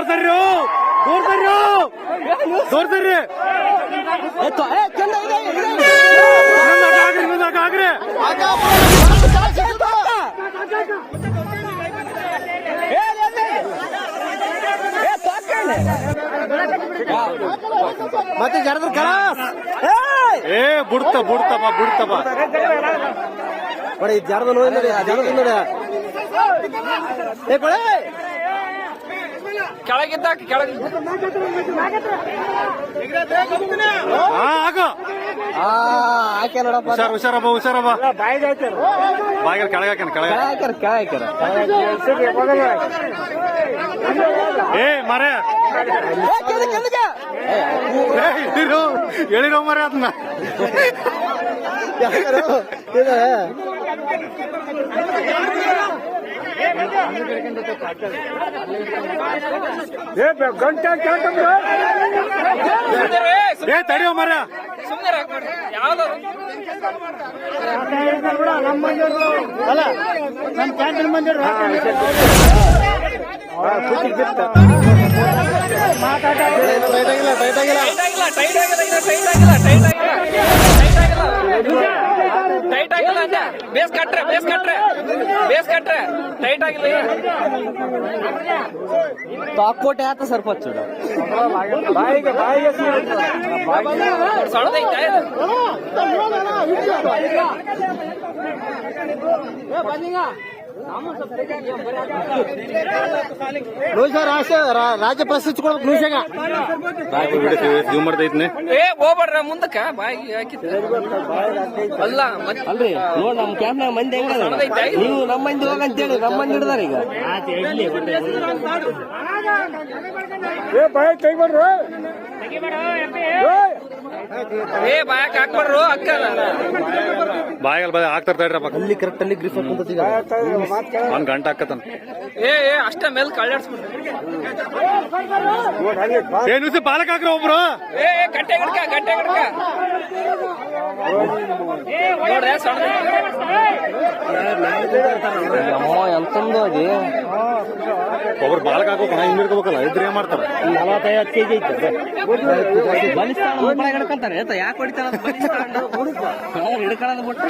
ದೂರ ಸರ್ರಿ ದೂರ ಸರ್ರಿ ದೂರ ಸರ್ರಿ ಆಗ್ರಿ ಮತ್ತೆ ಜರದ್ರ ಕಲಾಸ್ ಏ ಬಿಡ್ತಪ್ಪ ಬಿಡ್ತಪ್ಪ ಬರೀ ಜರದ ನೋಡಿ ಜರದ ನೋಡಿ ಏ ಕೊಳೆ ಕೆಳಗಿದ್ದ ಕೆಳಗೆ ಆಗೋ ಆಕೆ ನೋಡಪ್ಪ ಹುಷಾರಪ್ಪ ಬಾಯಿಗೆ ಕೆಳಗೆ ಹಾಕ್ಯಾರ ಏ ಮರೆ ಹೇಳಿರೋ ಮರೆ ಅದನ್ನ ಏ ತಡಿಯೋ ಮರ ಸುಮ್ಮನೆ ಯಾವ್ದಾದ್ರು ಅಲ್ಲ ನಮ್ಮ ಕ್ಯಾಂಟೀನ್ ಮಂದಿರ ಟೈಟ್ ಆಗಿಲ್ಲ ಅಂದ ಬೇಸ್ ಕಟ್ರೆ ಟೈಟ್ ಆಗಿಲ್ಲ ತಾಕೋಟೆ ಆತ ಸರ್ಪಂಚ್ ಸಣ್ಣದೈತೆ ರಾಜ್ಯ ಪ್ರಶಸ್ತಿ ಕೊಡ್ಬೇಕು ನುಷಾಗ ಜೂಮ್ ಮಾಡ್ತೈತ್ನೆ ಏ ಹೋಗ್ಬೇಡ್ರ ಮುಂದಕ್ಕ ಬಾಯಿ ಹಾಕಿತ್ತು ಅಲ್ಲ ಅಲ್ರಿ ನೋಡ್ ನಮ್ ಕ್ಯಾಂಪ್ನಾಗ ಮಂದಿ ಹೆಂಗ ನೀವು ನಮ್ಮ ಮಂದಿ ಹೋಗಂತೇಳಿ ನಮ್ಮ ಮಂದಿ ಹಿಡ್ದಾರ ಈಗ ಏ ಬಾಯಕ್ ಹಾಕ್ಬಾರ್ರು ಅಕ್ಕ ಬಾಯಿಗೆ ಹಾಕ್ತಾರ ತಡ್ರಪ್ಪ ಅಲ್ಲಿ ಕರೆಕ್ಟ್ ಅಲ್ಲಿ ಗ್ರಿಫ್ ಹಾಕೊಂತ ಒಂದ್ ಗಂಟೆ ಹಾಕತಾನ ಏ ಅಷ್ಟ ಮೇಲೆ ಕಳ್ಳಾಡ್ಸ್ಬಿಡ್ರಿ ಏ ನುಸಿ ಪಾಲಕ್ ಹಾಕ್ರ ಒಬ್ರು ಏ ಗಂಟೆ ಗಿಡಕ ನೋಡ್ರೆ ಸಣ್ಣ ಅಮ್ಮ ಎಂತಂದು ಅದಿ ಒಬ್ರು ಬಾಲಕ್ ಹಾಕೋಕ ಹಿಂದಿರ್ಕೋಬೇಕಲ್ಲ ಇದ್ರೆ ಏನ್ ಮಾಡ್ತಾರ 45 ಕೆಜಿ ಐತೆ ಬಲಿಸ್ತಾನ ಮುಪ್ಪಳ ಹಿಡ್ಕೊಂತಾರೆ ಯಾಕೆ ಹೊಡಿತಾರ ಬಲಿಸ್ತಾನ ಹಿಡ್ಕೊಳ್ಳೋದು ಬಿಟ್ಟು